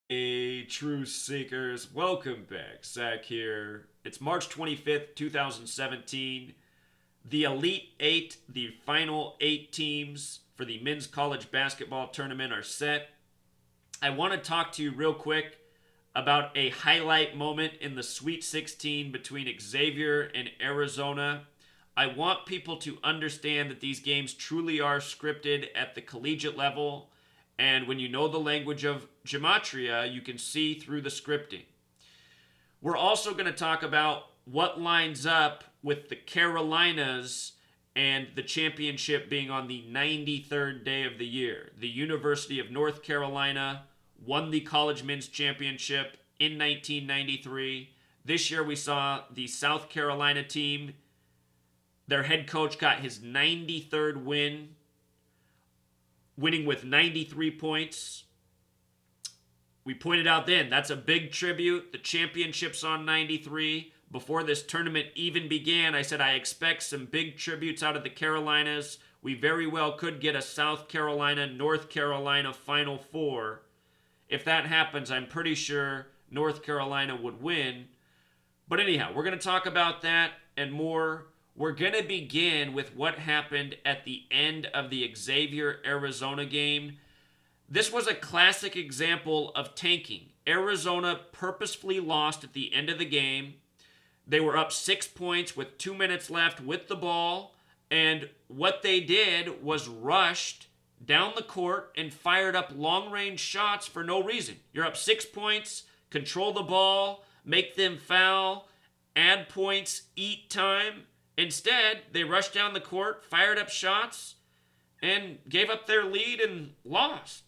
Hey, truth seekers, welcome back. Zach here. It's March 25th, 2017. The Elite Eight, the final eight teams for the men's college basketball tournament are set. I want to talk to you real quick about a highlight moment in the Sweet 16 between Xavier and Arizona. I want people to understand that these games truly are scripted at the collegiate level. And when you know the language of Gimatria, you can see through the scripting. We're also going to talk about what lines up with the Carolinas and the championship being on the 93rd day of the year. The University of North Carolina won the college men's championship in 1993. This year we saw the South Carolina team. Their head coach got his 93rd win, winning with 93 points. We pointed out then, that's a big tribute. The championship's on 93. Before this tournament even began, I said I expect some big tributes out of the Carolinas. We very well could get a South Carolina, North Carolina Final Four. If that happens, I'm pretty sure North Carolina would win. But anyhow, we're going to talk about that and more. We're going to begin with what happened at the end of the Xavier Arizona game. This was a classic example of tanking. Arizona purposefully lost at the end of the game. They were up 6 points with 2 minutes left with the ball, and what they did was rushed down the court and fired up long-range shots for no reason. You're up 6 points, control the ball, make them foul, add points, eat time. Instead, they rushed down the court, fired up shots, and gave up their lead and lost.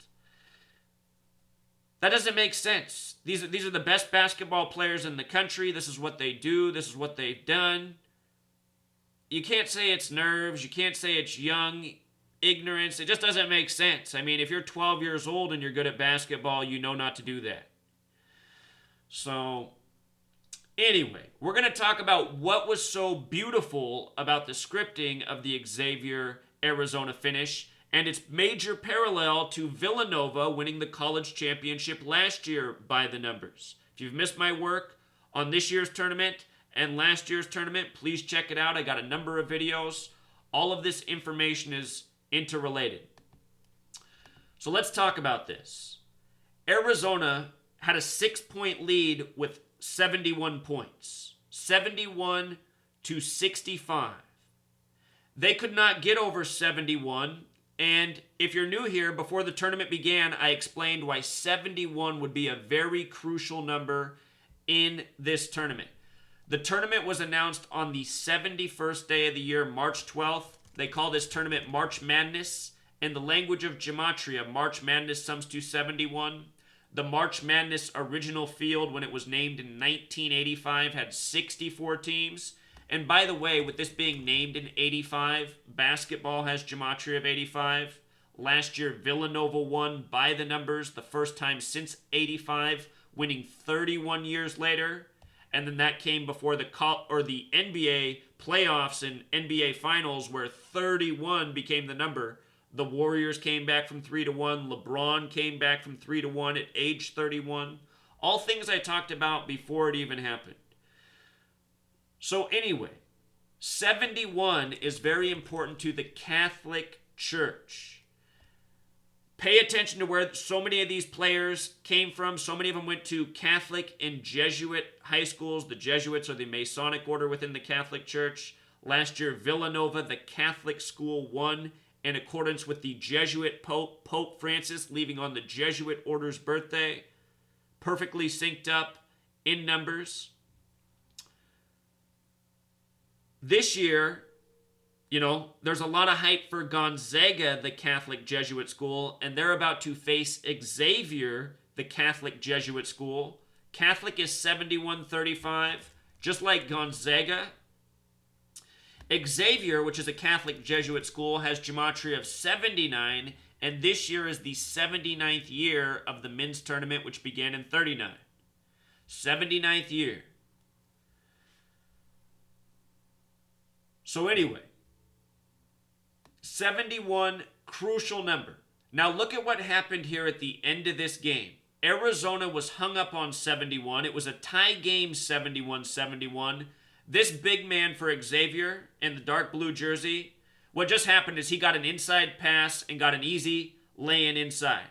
That doesn't make sense. These are the best basketball players in the country. This is what they do. This is what they've done. You can't say it's nerves. You can't say it's young ignorance. It just doesn't make sense. I mean, if you're 12 years old and you're good at basketball, you know not to do that. So, anyway, we're going to talk about what was so beautiful about the scripting of the Xavier Arizona finish and its major parallel to Villanova winning the college championship last year by the numbers. If you've missed my work on this year's tournament and last year's tournament, please check it out. I got a number of videos. All of this information is interrelated. So let's talk about this. Arizona had a 6-point lead with 71 points. 71 to 65. They could not get over 71. And if you're new here, before the tournament began, I explained why 71 would be a very crucial number in this tournament. The tournament was announced on the 71st day of the year, March 12th. They call this tournament March Madness. In the language of Gimatria, March Madness sums to 71. The March Madness original field, when it was named in 1985, had 64 teams. And by the way, with this being named in 85, basketball has Gematria of 85. Last year, Villanova won by the numbers, the first time since 85, winning 31 years later. And then that came before the NBA playoffs and NBA finals, where 31 became the number. The Warriors came back from 3-1. LeBron came back from 3-1 at age 31. All things I talked about before it even happened. So anyway, 71 is very important to the Catholic Church. Pay attention to where so many of these players came from. So many of them went to Catholic and Jesuit high schools. The Jesuits are the Masonic order within the Catholic Church. Last year, Villanova, the Catholic school, won in accordance with the Jesuit Pope Francis, leaving on the Jesuit order's birthday. Perfectly synced up in numbers. This year, there's a lot of hype for Gonzaga, the Catholic Jesuit school, and they're about to face Xavier, the Catholic Jesuit school. Catholic is 71-35, just like Gonzaga. Xavier, which is a Catholic Jesuit school, has Gematria of 79, and this year is the 79th year of the men's tournament, which began in 39. 79th year. So anyway, 71, crucial number. Now look at what happened here at the end of this game. Arizona was hung up on 71. It was a tie game, 71-71. This big man for Xavier in the dark blue jersey, what just happened is he got an inside pass and got an easy lay-in inside.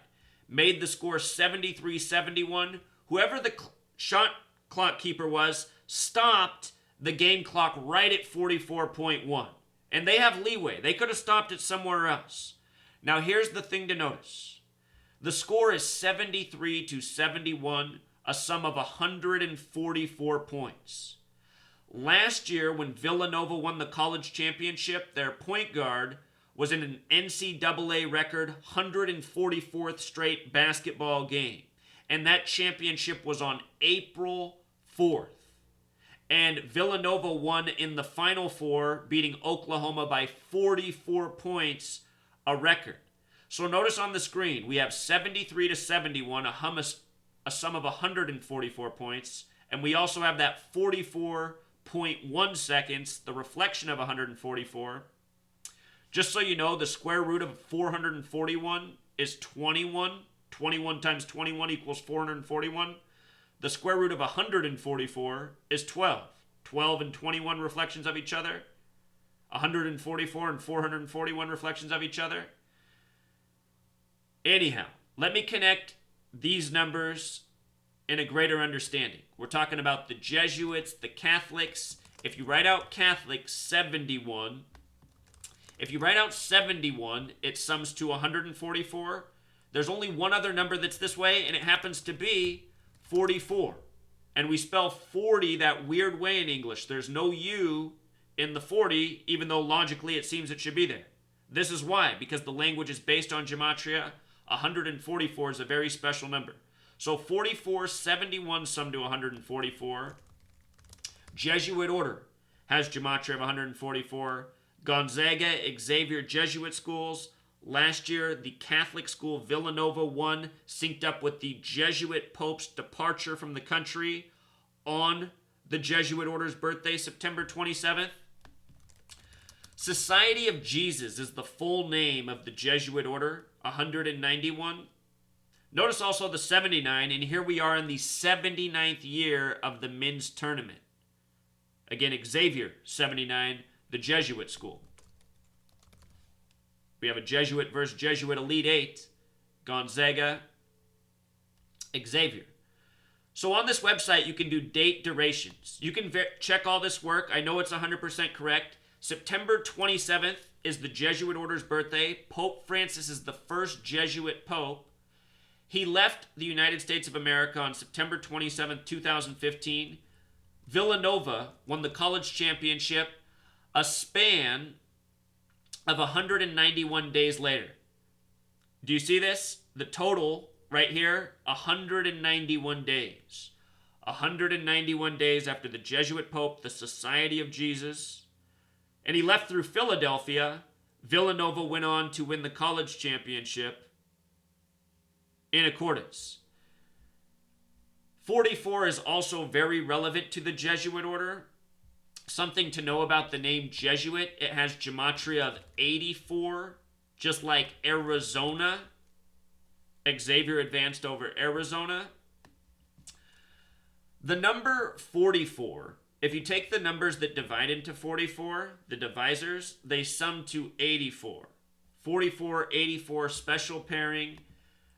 Made the score 73-71. Whoever the shot clock keeper was stopped the game clock right at 44.1. And they have leeway. They could have stopped it somewhere else. Now here's the thing to notice. The score is 73-71, a sum of 144 points. Last year, when Villanova won the college championship, their point guard was in an NCAA record 144th straight basketball game. And that championship was on April 4th. And Villanova won in the Final Four, beating Oklahoma by 44 points, a record. So notice on the screen, we have 73-71, a sum of 144 points. And we also have that 44.1 seconds, the reflection of 144. Just so you know, the square root of 441 is 21. 21 times 21 equals 441. The square root of 144 is 12. 12 and 21 reflections of each other. 144 and 441 reflections of each other. Anyhow, let me connect these numbers in a greater understanding. We're talking about the Jesuits, the Catholics. If you write out Catholics, 71. If you write out 71, it sums to 144. There's only one other number that's this way, and it happens to be 44. And we spell 40 that weird way in English. There's no U in the 40, even though logically it seems it should be there. This is why, because the language is based on Gimatria. 144 is a very special number. So 44, 71 sum to 144. Jesuit order has Gimatria of 144. Gonzaga, Xavier Jesuit schools. Last year, the Catholic school Villanova won, synced up with the Jesuit Pope's departure from the country on the Jesuit order's birthday, September 27th. Society of Jesus is the full name of the Jesuit order, 191. Notice also the 79, and here we are in the 79th year of the men's tournament. Again, Xavier, 79, the Jesuit school. We have a Jesuit versus Jesuit Elite Eight, Gonzaga, Xavier. So on this website, you can do date durations. You can check all this work. I know it's 100% correct. September 27th is the Jesuit order's birthday. Pope Francis is the first Jesuit pope. He left the United States of America on September 27th, 2015. Villanova won the college championship a span of 191 days later. Do you see this? The total right here, 191 days. 191 days after the Jesuit Pope, the Society of Jesus. And he left through Philadelphia. Villanova went on to win the college championship in accordance. 44 is also very relevant to the Jesuit order. Something to know about the name Jesuit, it has Gimatria of 84, just like Arizona. Xavier advanced over Arizona. The number 44, if you take the numbers that divide into 44, the divisors, they sum to 84. 44, 84, special pairing.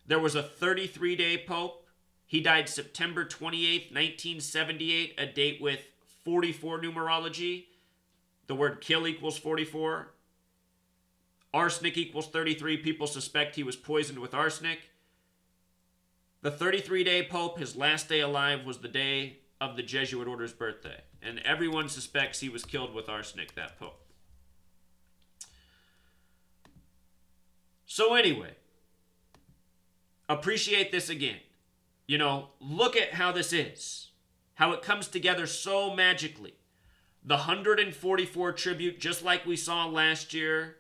There was a 33-day pope. He died September 28th, 1978, a date with 44 numerology. The word kill equals 44. Arsenic equals 33. People suspect he was poisoned with arsenic. The 33-day pope, his last day alive was the day of the Jesuit order's birthday. And everyone suspects he was killed with arsenic, that pope. So anyway, appreciate this again. You know, look at how this is. How it comes together so magically. The 144 tribute, just like we saw last year.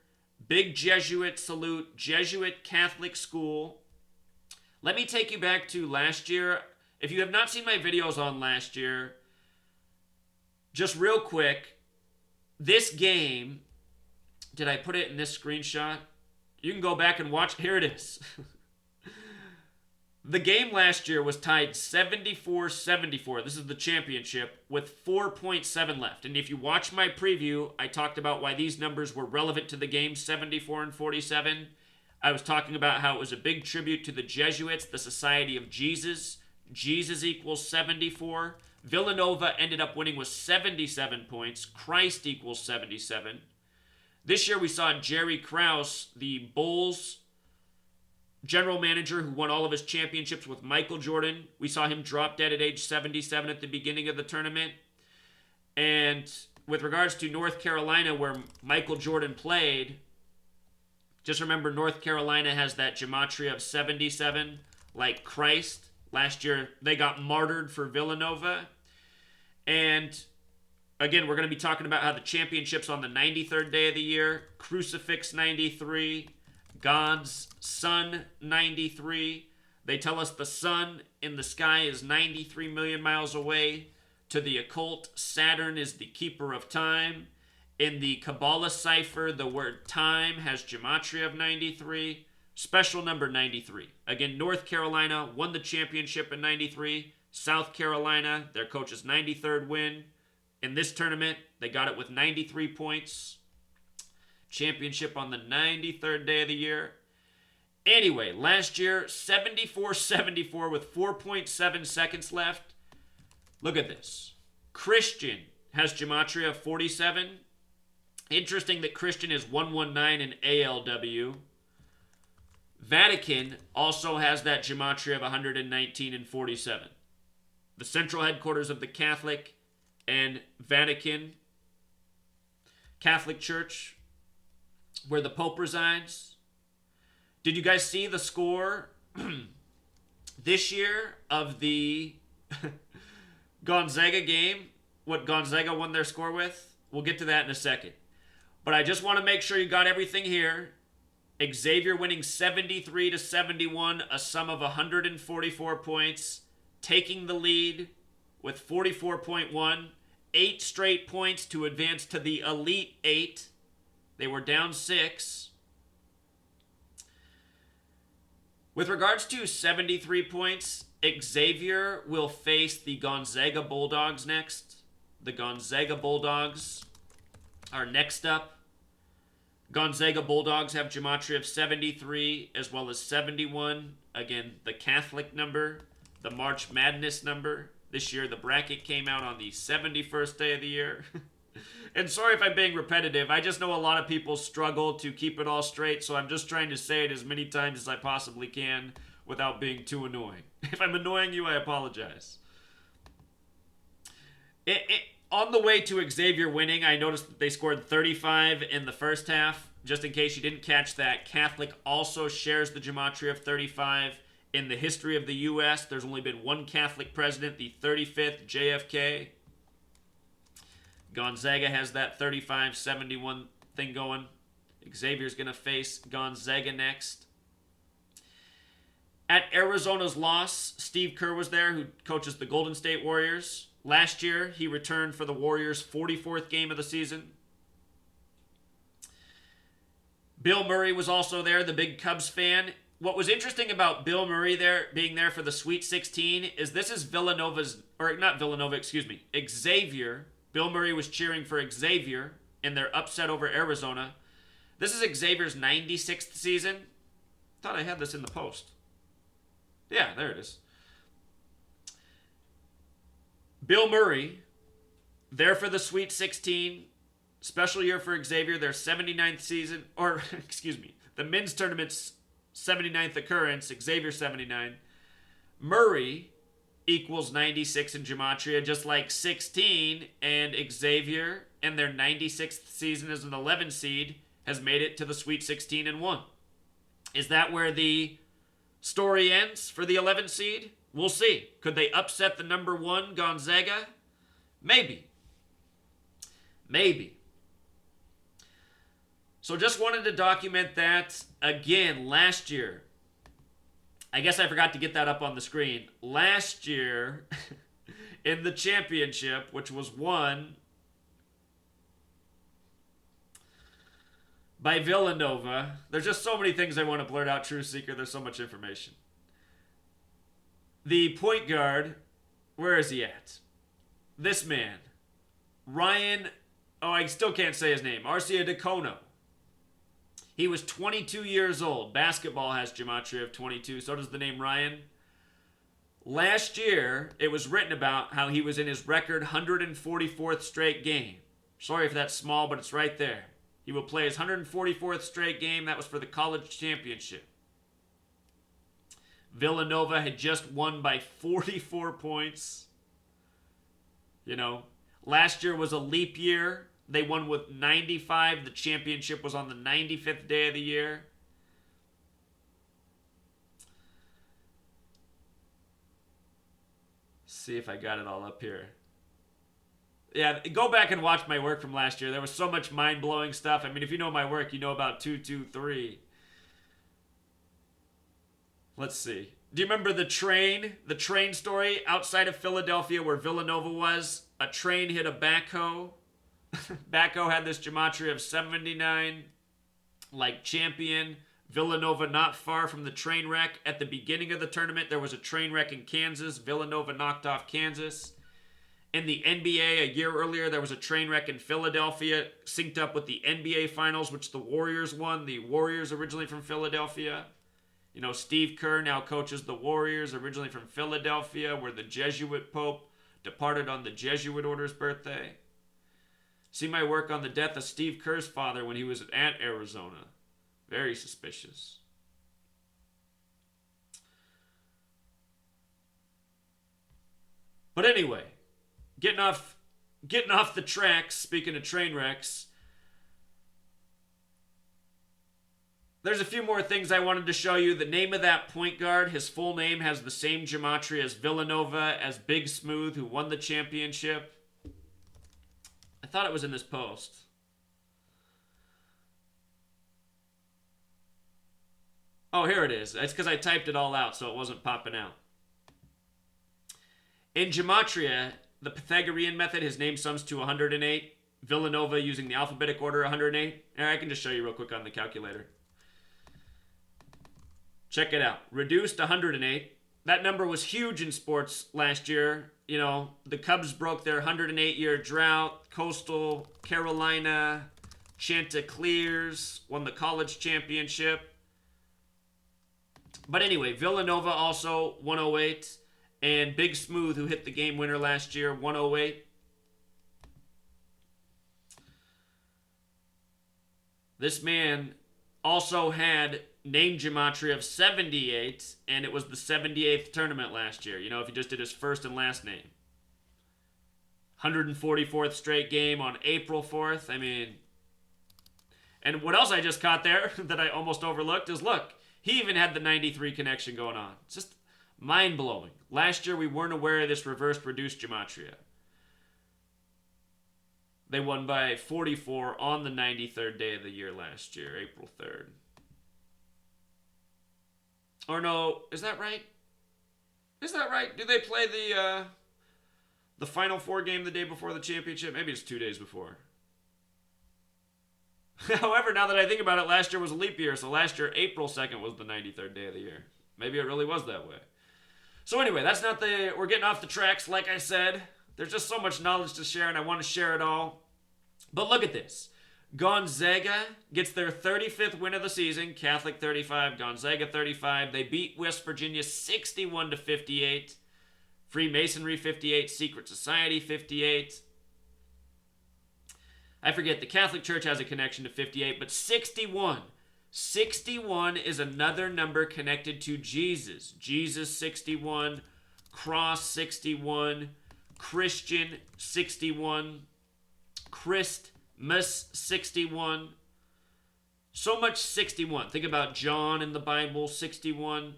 Big Jesuit salute, Jesuit Catholic school. Let me take you back to last year. If you have not seen my videos on last year, just real quick, this game, did I put it in this screenshot? You can go back and watch. Here it is. The game last year was tied 74-74. This is the championship with 4.7 left. And if you watch my preview, I talked about why these numbers were relevant to the game, 74 and 47. I was talking about how it was a big tribute to the Jesuits, the Society of Jesus. Jesus equals 74. Villanova ended up winning with 77 points. Christ equals 77. This year we saw Jerry Krause, the Bulls general manager who won all of his championships with Michael Jordan. We saw him drop dead at age 77 at the beginning of the tournament. And with regards to North Carolina, where Michael Jordan played, just remember North Carolina has that Gimatria of 77, like Christ. Last year, they got martyred for Villanova. And again, we're going to be talking about how the championship's on the 93rd day of the year. Crucifix 93. God's Sun 93. They tell us the sun in the sky is 93 million miles away. To the occult, Saturn is the keeper of time. In the Kabbalah cipher, the word time has Gematria of 93. Special number 93. Again, North Carolina won the championship in 93. South Carolina, their coach's 93rd win. In this tournament, they got it with 93 points. Championship on the 93rd day of the year. Anyway, last year, 74-74 with 4.7 seconds left. Look at this. Christian has Gematria of 47. Interesting that Christian is 119 in ALW. Vatican also has that Gematria of 119 and 47. The central headquarters of the Catholic and Vatican Catholic Church, where the Pope resides. Did you guys see the score this year of the Gonzaga game? What Gonzaga won their score with? We'll get to that in a second. But I just want to make sure you got everything here. Xavier winning 73-71, a sum of 144 points, taking the lead with 44.1, 8 straight points to advance to the Elite 8. They were down 6. With regards to 73 points, Xavier will face the Gonzaga Bulldogs next. The Gonzaga Bulldogs are next up. Gonzaga Bulldogs have Gematria of 73 as well as 71. Again, the Catholic number, the March Madness number. This year, the bracket came out on the 71st day of the year. And sorry if I'm being repetitive. I just know a lot of people struggle to keep it all straight, so I'm just trying to say it as many times as I possibly can without being too annoying. If I'm annoying you, I apologize. On the way to Xavier winning, I noticed that they scored 35 in the first half. Just in case you didn't catch that, Catholic also shares the Gematria of 35. In the history of the U.S., there's only been one Catholic president, the 35th JFK. Gonzaga has that 35-71 thing going. Xavier's going to face Gonzaga next. At Arizona's loss, Steve Kerr was there, who coaches the Golden State Warriors. Last year, he returned for the Warriors' 44th game of the season. Bill Murray was also there, the big Cubs fan. What was interesting about Bill Murray being there for the Sweet 16 is this is Xavier. Bill Murray was cheering for Xavier in their upset over Arizona. This is Xavier's 96th season. Thought I had this in the post. Yeah, there it is. Bill Murray, there for the Sweet 16. Special year for Xavier, their 79th season, the men's tournament's 79th occurrence, Xavier 79. Murray equals 96 in Gematria, just like 16, and Xavier, in their 96th season as an 11 seed, has made it to the Sweet 16 and won. Is that where the story ends for the 11 seed? We'll see. Could they upset the number 1 Gonzaga? Maybe. So just wanted to document that. Again, last year, I guess I forgot to get that up on the screen. Last year, in the championship, which was won by Villanova. There's just so many things I want to blurt out, True Seeker. There's so much information. The point guard, where is he at? This man, Ryan, oh, I still can't say his name, Arcia DeCono. He was 22 years old. Basketball has Gimatria of 22, so does the name Ryan. Last year, it was written about how he was in his record 144th straight game. Sorry if that's small, but it's right there. He will play his 144th straight game. That was for the college championship. Villanova had just won by 44 points. You know, last year was a leap year. They won with 95. The championship was on the 95th day of the year. See if I got it all up here. Yeah, go back and watch my work from last year. There was so much mind-blowing stuff. I mean, if you know my work, you know about 223. Let's see. Do you remember the train story outside of Philadelphia where Villanova was? A train hit a backhoe. Backhoe had this gematria of 79, like champion. Villanova not far from the train wreck. At the beginning of the tournament, there was a train wreck in Kansas. Villanova knocked off Kansas. In the NBA, a year earlier, there was a train wreck in Philadelphia, synced up with the NBA Finals, which the Warriors won. The Warriors originally from Philadelphia. You know, Steve Kerr now coaches the Warriors, originally from Philadelphia, where the Jesuit Pope departed on the Jesuit order's birthday. See my work on the death of Steve Kerr's father when he was at Arizona. Very suspicious. But anyway, getting off the tracks, speaking of train wrecks, there's a few more things I wanted to show you. The name of that point guard, his full name has the same gematria as Villanova, as Big Smooth, who won the championship. I thought it was in this post. Oh, here it is. It's because I typed it all out, so it wasn't popping out. In gematria, the Pythagorean method, his name sums to 108. Villanova using the alphabetic order, 108. I can just show you real quick on the calculator. Check it out. Reduced 108. That number was huge in sports last year. You know, the Cubs broke their 108-year drought. Coastal Carolina, Chanticleers won the college championship. But anyway, Villanova also 108. And Big Smooth, who hit the game winner last year, 108. This man also had name gematria of 78, and it was the 78th tournament last year. You know, if he just did his first and last name. 144th straight game on April 4th. I mean, and what else I just caught there that I almost overlooked is, look, he even had the 93 connection going on. It's just mind-blowing. Last year, we weren't aware of this reversed reduced gematria. They won by 44 on the 93rd day of the year last year, April 3rd. Or no, is that right? Is that right? Do they play the Final Four game the day before the championship? Maybe it's 2 days before. However, now that I think about it, last year was a leap year, so last year, April 2nd was the 93rd day of the year. Maybe it really was that way. So anyway, that's not we're getting off the tracks, like I said. There's just so much knowledge to share, and I want to share it all. But look at this. Gonzaga gets their 35th win of the season. Catholic 35, Gonzaga 35. They beat West Virginia 61-58. Freemasonry 58, Secret Society 58. I forget, the Catholic Church has a connection to 58, but 61. 61 is another number connected to Jesus. Jesus 61, Cross 61, Christian 61, Christmas 61. So much 61. Think about John in the Bible, 61.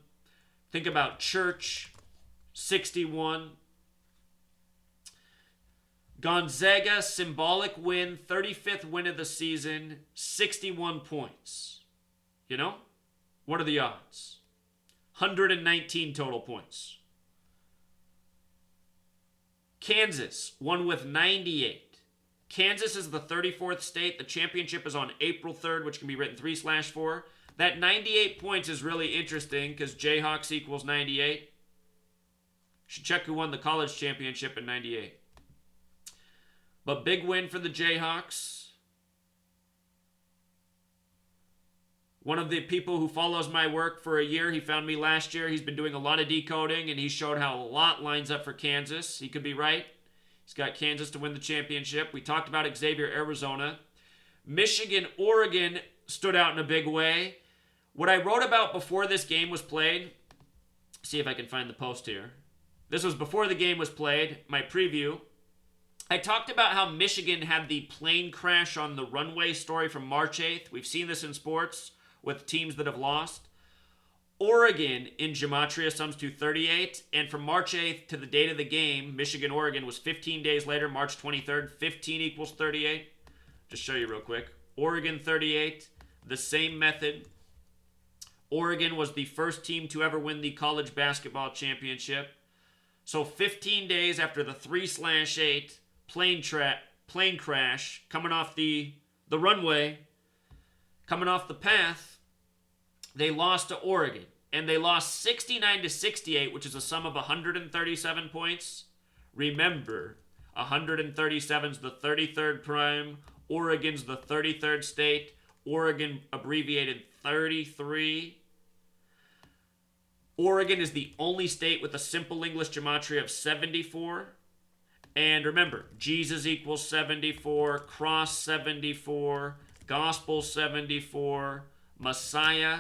Think about church, 61. Gonzaga, symbolic win, 35th win of the season, 61 points. You know? What are the odds? 119 total points. Kansas won with 98. Kansas is the 34th state. The championship is on April 3rd, which can be written 3/4. That 98 points is really interesting because Jayhawks equals 98. Should check who won the college championship in 98. But big win for the Jayhawks. One of the people who follows my work for a year, he found me last year. He's been doing a lot of decoding, and he showed how a lot lines up for Kansas. He could be right. He's got Kansas to win the championship. We talked about Xavier Arizona. Michigan, Oregon stood out in a big way. What I wrote about before this game was played, see if I can find the post here. This was before the game was played, my preview. I talked about how Michigan had the plane crash on the runway story from March 8th. We've seen this in sports with teams that have lost. Oregon in Gimatria sums to 38, and from March 8th to the date of the game, Michigan-Oregon was 15 days later, March 23rd, 15 equals 38. Just show you real quick. Oregon 38, the same method. Oregon was the first team to ever win the college basketball championship. So 15 days after the 3/8 plane crash, coming off the runway, coming off the path, they lost to Oregon. And they lost 69-68, which is a sum of 137 points. Remember, 137 is the 33rd prime. Oregon's the 33rd state. Oregon abbreviated 33. Oregon is the only state with a simple English gematria of 74. And remember, Jesus equals 74, cross 74, gospel 74, Messiah.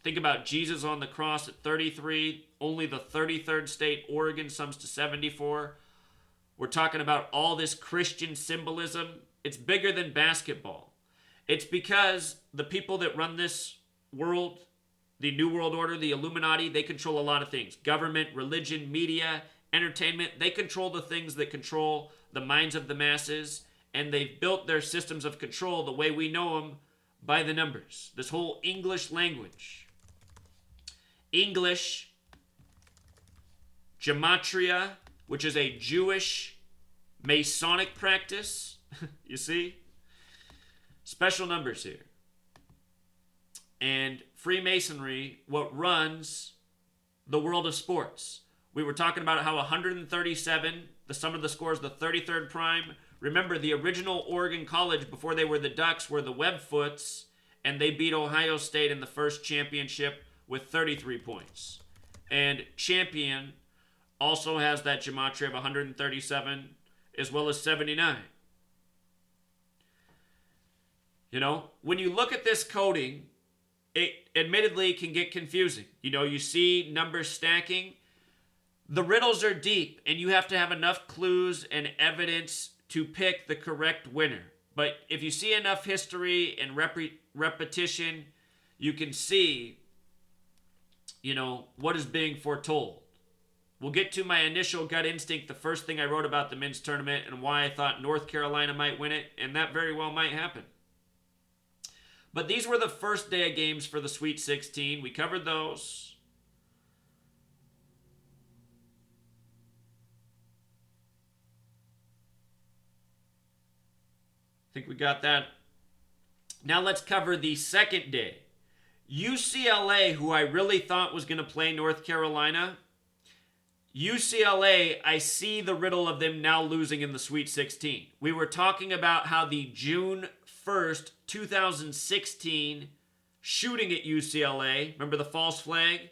Think about Jesus on the cross at 33. Only the 33rd state, Oregon, sums to 74. We're talking about all this Christian symbolism. It's bigger than basketball. It's because the people that run this world, the New World Order, the Illuminati, they control a lot of things. Government, religion, media, entertainment. They control the things that control the minds of the masses. And they've built their systems of control the way we know them by the numbers. This whole English language. English, Gimatria, which is a Jewish Masonic practice. You see? Special numbers here. And Freemasonry, what runs the world of sports. We were talking about how 137, the sum of the scores, the 33rd prime. Remember, the original Oregon College, before they were the Ducks, were the Webfoots, and they beat Ohio State in the first championship with 33 points. And champion also has that gematria of 137 as well as 79. You know, when you look at this coding, it admittedly can get confusing. You know, you see numbers stacking. The riddles are deep, and you have to have enough clues and evidence to pick the correct winner. But if you see enough history and repetition, you can see, you know, what is being foretold. We'll get to my initial gut instinct, the first thing I wrote about the men's tournament and why I thought North Carolina might win it, and that very well might happen. But these were the first day of games for the Sweet 16. We covered those. I think we got that. Now let's cover the second day. UCLA, who I really thought was going to play North Carolina. UCLA, I see the riddle of them now losing in the Sweet 16. We were talking about how the June 1st, 2016 shooting at UCLA, remember the false flag?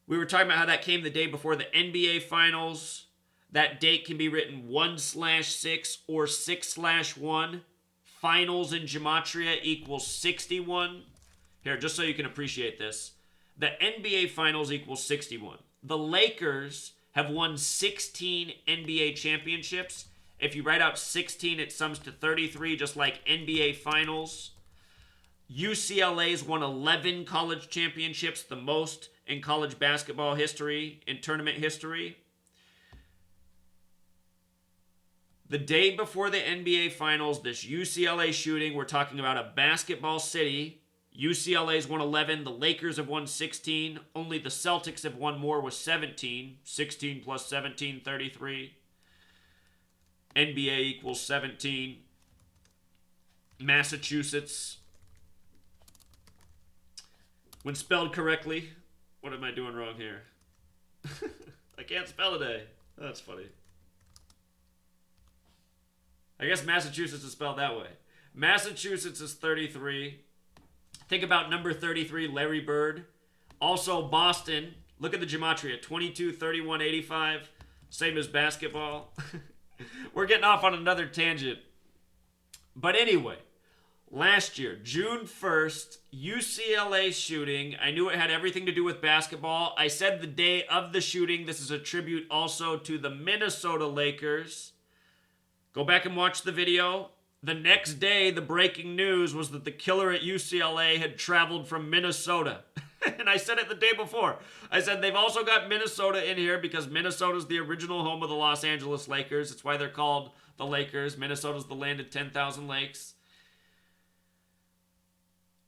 We were talking about how that came the day before the NBA Finals. That date can be written 1/6 or 6/1. Finals in Gimatria equals 61. Here, just so you can appreciate this. The NBA Finals equals 61. The Lakers have won 16 NBA championships. If you write out 16, it sums to 33, just like NBA Finals. UCLA's won 11 college championships, the most in college basketball history, in tournament history. The day before the NBA Finals, this UCLA shooting, we're talking about a basketball city. UCLA's won 11. The Lakers have won 16. Only the Celtics have won more with 17. 16 plus 17, 33. NBA equals 17. Massachusetts. When spelled correctly. What am I doing wrong here? I can't spell today. That's funny. I guess Massachusetts is spelled that way. Massachusetts is 33. Think about number 33, Larry Bird. Also, Boston. Look at the Gimatria. 22, 31, 85. Same as basketball. We're getting off on another tangent. But anyway, last year, June 1st, UCLA shooting. I knew it had everything to do with basketball. I said the day of the shooting. This is a tribute also to the Minnesota Lakers. Go back and watch the video. The next day, the breaking news was that the killer at UCLA had traveled from Minnesota. And I said it the day before. I said they've also got Minnesota in here because Minnesota's the original home of the Los Angeles Lakers. It's why they're called the Lakers. Minnesota's the land of 10,000 lakes.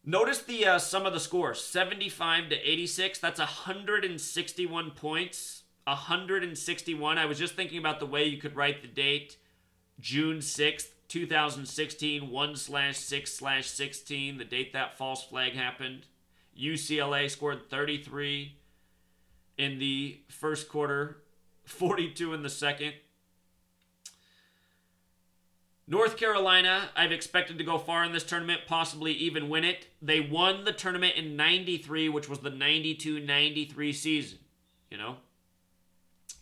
Notice the sum of the scores. 75 to 86. That's 161 points. 161. I was just thinking about the way you could write the date. June 6th, 2016, 1/6/16, the date that false flag happened. UCLA scored 33 in the first quarter, 42 in the second. North Carolina, I've expected to go far in this tournament, possibly even win it. They won the tournament in 93, which was the 92-93 season, you know.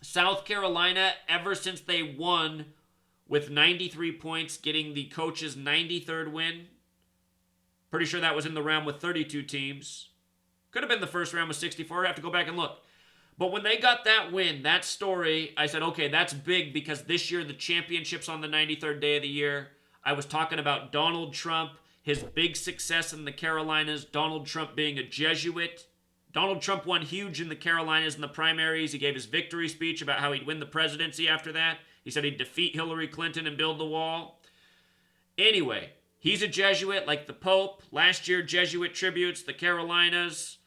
South Carolina, ever since they won with 93 points, getting the coach's 93rd win. Pretty sure that was in the round with 32 teams. Could have been the first round with 64. I have to go back and look. But when they got that win, that story, I said, okay, that's big because this year the championship's on the 93rd day of the year. I was talking about Donald Trump, his big success in the Carolinas, Donald Trump being a Jesuit. Donald Trump won huge in the Carolinas in the primaries. He gave his victory speech about how he'd win the presidency after that. He said he'd defeat Hillary Clinton and build the wall. Anyway, he's a Jesuit like the Pope. Last year, Jesuit tributes, the Carolinas.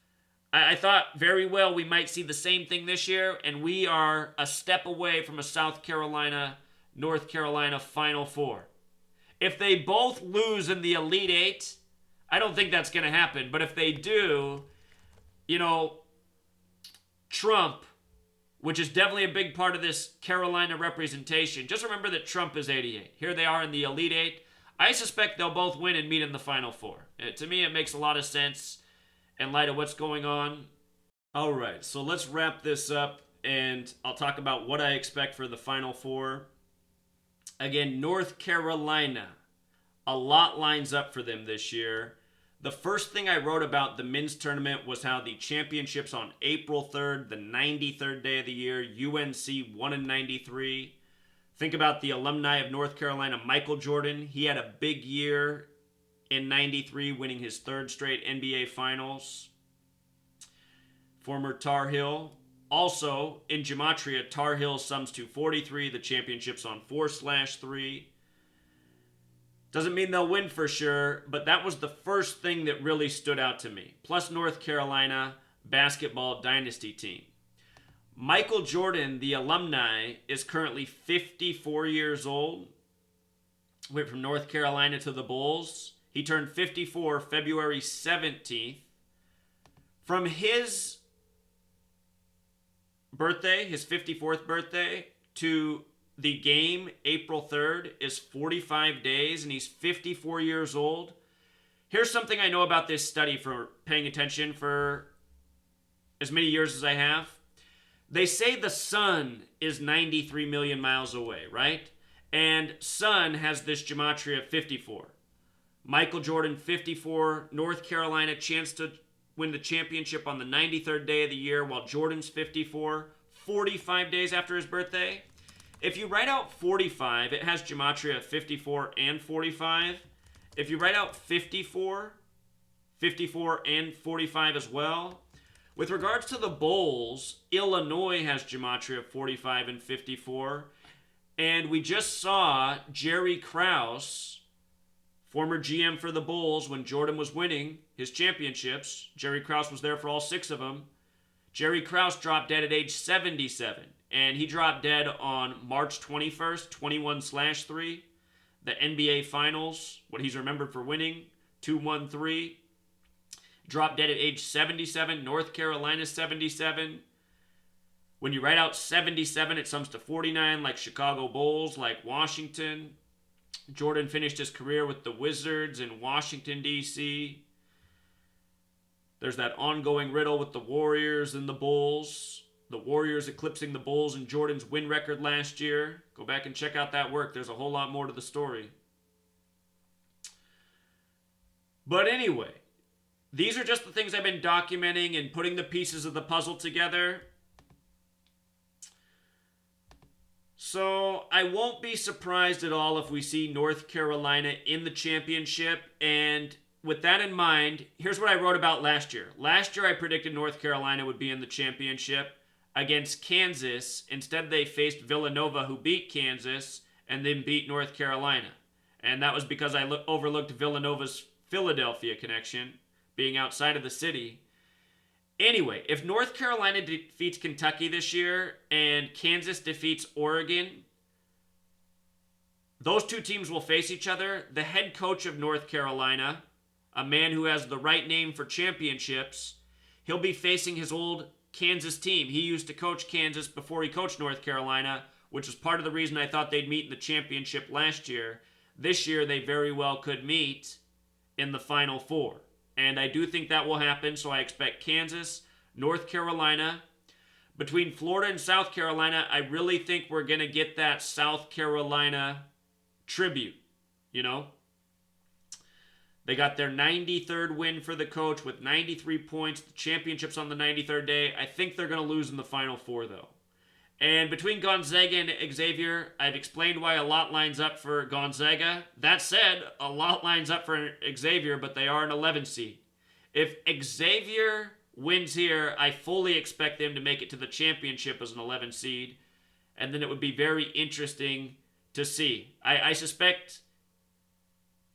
I thought very well we might see the same thing this year, and we are a step away from a South Carolina, North Carolina Final Four. If they both lose in the Elite Eight, I don't think that's going to happen. But if they do, you know, Trump, which is definitely a big part of this Carolina representation. Just remember that Trump is 88. Here they are in the Elite Eight. I suspect they'll both win and meet in the Final Four. To me, it makes a lot of sense in light of what's going on. All right, so let's wrap this up, and I'll talk about what I expect for the Final Four. Again, North Carolina. A lot lines up for them this year. The first thing I wrote about the men's tournament was how the championship's on April 3rd, the 93rd day of the year. UNC won in 93. Think about the alumni of North Carolina, Michael Jordan. He had a big year in 93, winning his third straight NBA Finals. Former Tar Heel. Also, in Gimatria, Tar Heel sums to 43. The championship's on 4/3. Doesn't mean they'll win for sure, but that was the first thing that really stood out to me. Plus North Carolina basketball dynasty team. Michael Jordan, the alumni, is currently 54 years old. Went from North Carolina to the Bulls. He turned 54 February 17th. From his birthday, his 54th birthday, to the game, April 3rd, is 45 days, and he's 54 years old. Here's something I know about this study for paying attention for as many years as I have. They say the sun is 93 million miles away, right? And sun has this gematria of 54. Michael Jordan, 54. North Carolina, chance to win the championship on the 93rd day of the year, while Jordan's 54, 45 days after his birthday. If you write out 45, it has gematria of 54 and 45. If you write out 54, 54 and 45 as well. With regards to the Bulls, Illinois has gematria of 45 and 54. And we just saw Jerry Krause, former GM for the Bulls when Jordan was winning his championships. Jerry Krause was there for all 6 of them. Jerry Krause dropped dead at age 77. And he dropped dead on March 21st, 21/3. The NBA Finals, what he's remembered for winning, 2-1-3. Dropped dead at age 77. North Carolina, 77. When you write out 77, it sums to 49, like Chicago Bulls, like Washington. Jordan finished his career with the Wizards in Washington, D.C. There's that ongoing riddle with the Warriors and the Bulls. The Warriors eclipsing the Bulls and Jordan's win record last year. Go back and check out that work. There's a whole lot more to the story. But anyway, these are just the things I've been documenting and putting the pieces of the puzzle together. So I won't be surprised at all if we see North Carolina in the championship. And with that in mind, here's what I wrote about last year. Last year I predicted North Carolina would be in the championship against Kansas. Instead, they faced Villanova, who beat Kansas, and then beat North Carolina. And that was because I overlooked Villanova's Philadelphia connection, being outside of the city. Anyway, if North Carolina defeats Kentucky this year and Kansas defeats Oregon, those two teams will face each other. The head coach of North Carolina, a man who has the right name for championships, he'll be facing his old Kansas team. He used to coach Kansas before he coached North Carolina, which is part of the reason I thought they'd meet in the championship last year. This year, they very well could meet in the Final Four. And I do think that will happen, so I expect Kansas, North Carolina. Between Florida and South Carolina, I really think we're going to get that South Carolina tribute, you know? They got their 93rd win for the coach with 93 points. The championship's on the 93rd day. I think they're going to lose in the Final Four, though. And between Gonzaga and Xavier, I've explained why a lot lines up for Gonzaga. That said, a lot lines up for Xavier, but they are an 11 seed. If Xavier wins here, I fully expect them to make it to the championship as an 11 seed. And then it would be very interesting to see. I suspect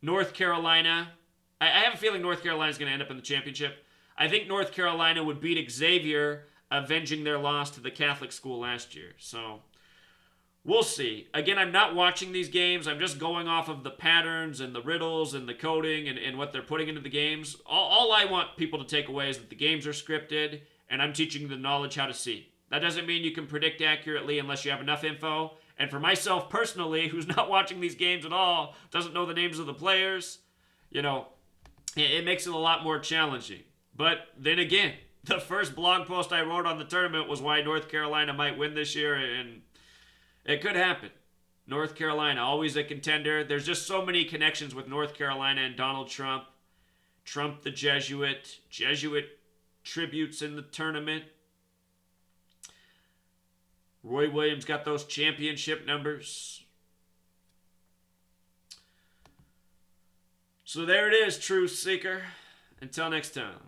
North Carolina, I have a feeling North Carolina is going to end up in the championship. I think North Carolina would beat Xavier, avenging their loss to the Catholic school last year. So, we'll see. Again, I'm not watching these games. I'm just going off of the patterns and the riddles and the coding and what they're putting into the games. All I want people to take away is that the games are scripted, and I'm teaching the knowledge how to see. That doesn't mean you can predict accurately unless you have enough info. And for myself personally, who's not watching these games at all, doesn't know the names of the players, you know, it makes it a lot more challenging. But then again, the first blog post I wrote on the tournament was why North Carolina might win this year, and it could happen. North Carolina, always a contender. There's just so many connections with North Carolina and Donald Trump. Trump the Jesuit. Jesuit tributes in the tournament. Roy Williams got those championship numbers. So there it is, Truth Seeker. Until next time.